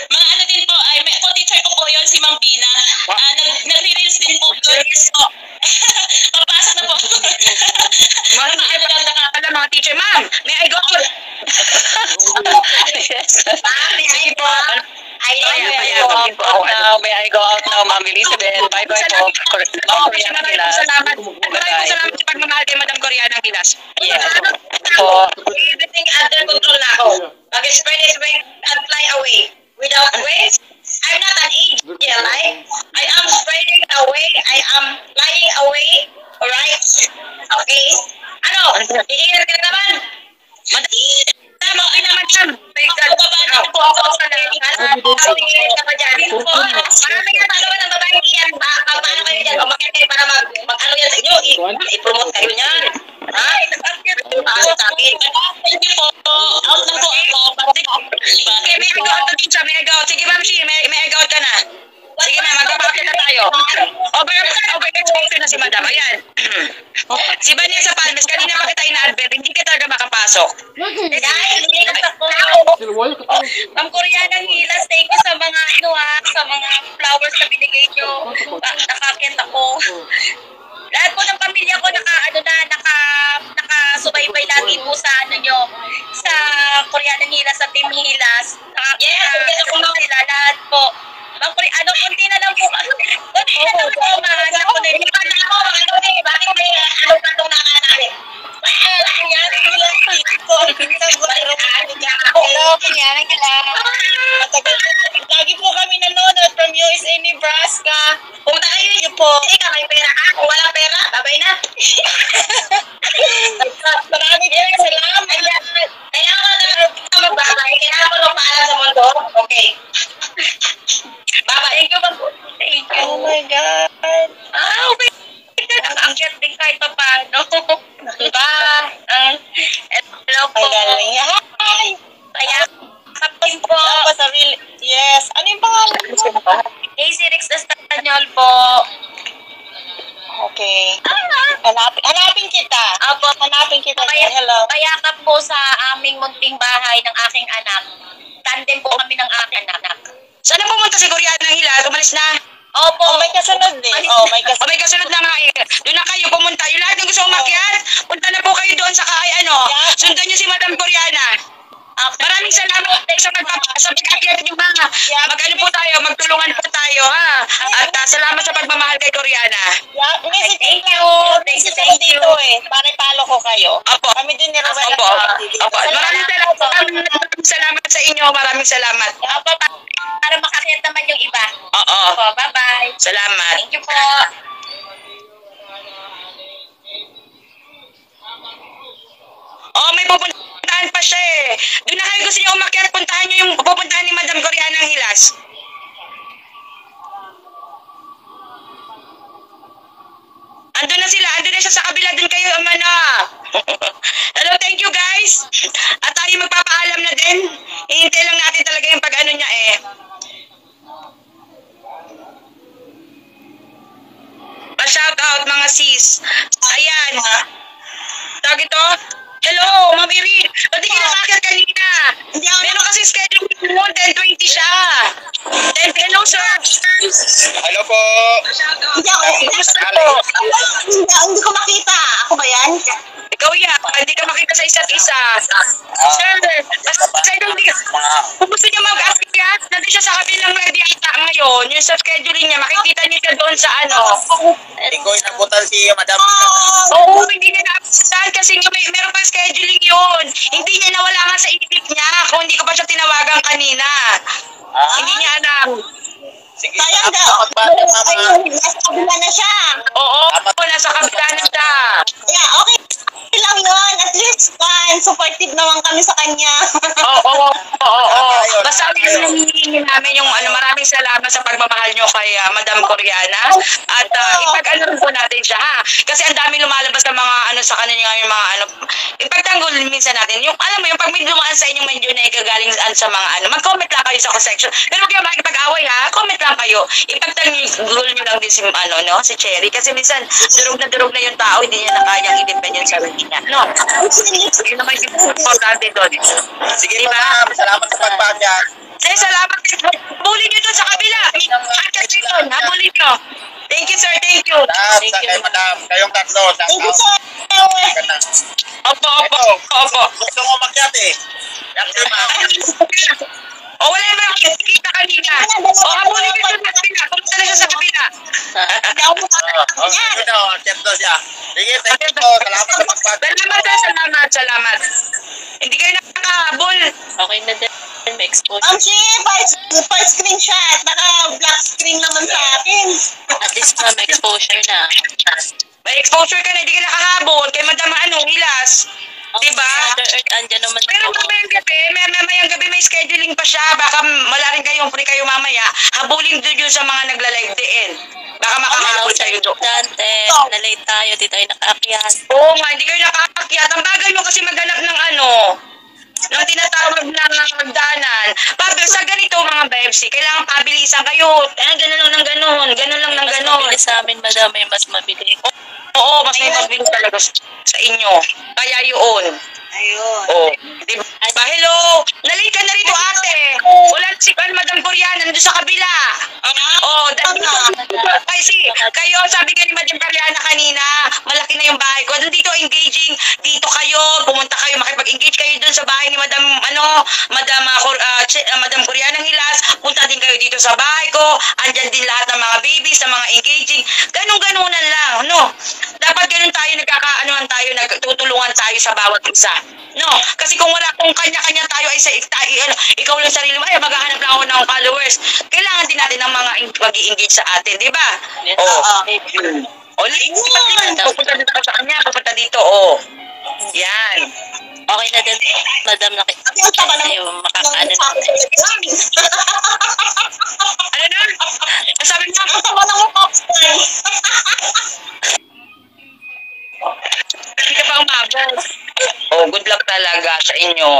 Mga ano din po, ay may co-teacher ko po yun, si Ma'am Bina. Nagre-reels din po yun. So, papasok na po. Mga teacher, alam mga teacher, ma'am, may I go out? Yes. Sige po. May I go out now, Ma'am Elizabeth. Bye-bye po. Maraming salamat. Maraming salamat sa pagmamahal kay Madam Coriana Gilas. Yes. Everything under control na ako. Mag-spread is wing and fly away. Without wings, I'm not an angel. I am spreading away. I am flying away. Alright? Okay? Ano? Iingat ka naman. Tama, okay naman yan. Bababa na po ako sa lahat. Iingat ka pa dyan. Marami nga tanong ng babaeng iyan. Paano kayo dyan? Umakit kayo para mag-ano yan sa inyo. I-promote kayo niyan. Ha? Thank you po. Out na po ako. Okay, may I-go out na teacher. May I-go out. Sige, Ma'am Shi, may I-go out ka na. Sige na, magpapakita na tayo. Over-exposure na si Madam. Ayan. Si Vanessa Palmes, kanina pa kita ina-advert, hindi ka talaga makapasok. Dahil, iniigas ako. Ma'am Coriana Gilas, thank you sa mga sa mga flowers na binigay nyo. Nakakit ako. Lahat po ng pamilya ko nakasubaybay lagi po sa sa Coriana Gilas, sa Team Gilas. Yes, sila lahat po. Ma'am Coriana, konti na lang po. Konti na lang po, mahanap ko na. Hindi pa na ako, bakit may anong katong nakanarin? Hello, Coriana Gilas. Lagi po kami nanonood from USA, Nebraska. Pumunta kayo niyo po. Hindi ka may pera ka. Kung walang pera, babay na. Maraming salamat. Kailangan ko na magbabay. Kailangan ko na paalam sa mundo. Okay. Bye-bye. Thank you, Ma'am. Thank you. Oh my God. Okay. Nakakakit din kahit pa paano. Bye. Hello po. Hi. Kaya, kapin po. Yes. Ano yung pangalan mo? AC Rex Estanyol po. Okay. Hanapin kita. Apo. Hanapin kita. Hello. Payakap po sa aming munting bahay ng aking anak. Tandem po kami ng aking anak. Saan na pumunta si Coriana Gilas? Umalis na? Opo. May kasunod din. May kasunod na nga eh. Doon na kayo pumunta. Yung lahat ng gusto umakyat, punta na po kayo doon sa sundan niyo si Madam Coriana. Maraming salamat sa pag-akyat niyo mga. Mag-ano po tayo, magtulungan po tayo ha. At salamat sa pagmamahal kay Coriana. Thank you. Thank you. Para palo ko kayo. Opo. Kami din ni Rowena. Opo. Maraming salamat sa inyo. Maraming salamat. Opo. Para makakita naman yung iba. Oo. Opo. Bye-bye. Salamat. Thank you po. Oh, may pupuntahan pa siya eh. Doon na kayo gusto niyo umakyat, puntahan niyo yung pupuntahan ni Madam Coriana Gilas. Andun na siya sa kabila, doon kayo amana. Hello, thank you guys. At tayo magpapaalam na din. Hihintay lang natin talaga yung pag-ano niya eh. Pa-shout out mga sis. Ayan. Tawag ito. Hello, Ma'am Irin. Ba't di ka nakakit kanina? Meron kasi schedule mo, 10:20 siya. Hello, sir. Hello po. Hindi ako. Hindi ko makita. Ako ba yan? Ikaw yan. Hindi ka makita sa isa't isa. Sir, kung gusto niya mag-akyat, nandun siya sa kabilang ready ata ngayon. Yung sa scheduling niya, makikita niyo siya doon sa Hindi ko inabutan si Madam. Oo, hindi niya naabutan kasi meron pa scheduling yun. Hindi niya nawala nga sa isip niya kung hindi ko pa siya tinawagan kanina. Hindi niya alam. Sige, Sayang daw. Nasa kabila na siya. Oo, nasa kabila na siya. Yeah, okay lang yun. At least, supportive naman kami sa kanya. Oo. Basta hinihingi namin yung maraming salamat sa pagmamahal nyo kay Madam Coriana. At ipag-ano po natin siya ha. Kasi ang dami lumalabas ng mga sa kanila yung mga ipagtanggol minsan natin. Yung alam mo yung pag may dumaan sa inyong medyo na igagaling sa mga mag-comment lang kayo sa section. Pero huwag kayo makikipag-away ha. Comment lang kayo. Ipagtanggol nyo lang din si si Cherry. Kasi minsan durog na yung tao, hindi niya na kayang independent sa niya. No. Yun naman yung importante doon. Sige, diba? Ma'am. Salamat sa pagpasya. Sir, salamat. Habulin nyo doon sa kabila. Hanggat doon. Habulin nyo. Thank you, sir. Thank you. Madam, sa kay madam. Kayong tatlo. Thank you, sir. Opo, opo. Opo. Gusto mo makyat eh. Yakti ma. O, wala naman ako kita kanina. O, habulin nyo doon sa kabila. Pumunta na siya sa kabila. Hindi ako makakakit yan. Sige daw, akyat daw siya. Sige, thank you po. Salamat sa pagpapit. Salamat, sir. Salamat. Salamat. Hindi kayo nakakahabol. Okay na din. May exposure. Pa screenshot. Naka-black screen naman sa akin. At least ma'am, may exposure na. May exposure ka na, hindi ka nakahabol. Kay Madam Hilas. Diba? Mother Earth, andyan naman Pero ako. mamayang gabi may scheduling pa siya. Baka wala rin kayong free kayo mamaya. Habulin doon yun sa mga nagla-live din. Baka makahabol tayo doon. Dante, na-late tayo, di tayo nakaakyat. Oo nga, hindi kayo nakaakyat. Ang bagal mo kasi maghanap ng ng tinatawag na hagdanan. Sa ganito mga Bebsi, kailangan pabilisan kayo. Ganun lang ng ganun. Ganun lang ng Mas ganun. mabilis sa amin, madam, may mas mabilis. Oo, mas may mabilis talaga sa inyo. Kaya yun. Ayun. Oh, diba? Hello! Nalate ka na rito, ate. Wala si Madam Koreana, nandun sa kabila. Oh, kayo, sabi ka ni Madam Koreana kanina, malaki na yung bahay ko. Dito engaging, dito kayo, pumunta kayo, makipag-engage kayo dun sa bahay ni Madam, Madam Koreana Hilas. Punta din kayo dito sa bahay ko. Andyan din lahat ng mga babies, ng mga engaging. Ganun-ganunan lang, no? Dapat ganun tayo, nagtutulungan tayo sa bawat isa. No, kasi kung kanya-kanya tayo ay ikaw lang sarili mo, maghahanap lang ako ng followers. Kailangan din natin ng mga mag-i-engage sa atin, di ba? Yes. Pupunta dito sa kanya, pupunta dito, oh. Yan. Okay na din, madam, tayo makakaano na. Ano na? Sabi niya, Ang taba ng popcorn. hindi ka pa umabot. Oh, good luck talaga sa inyo.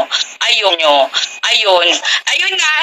Ayun nga.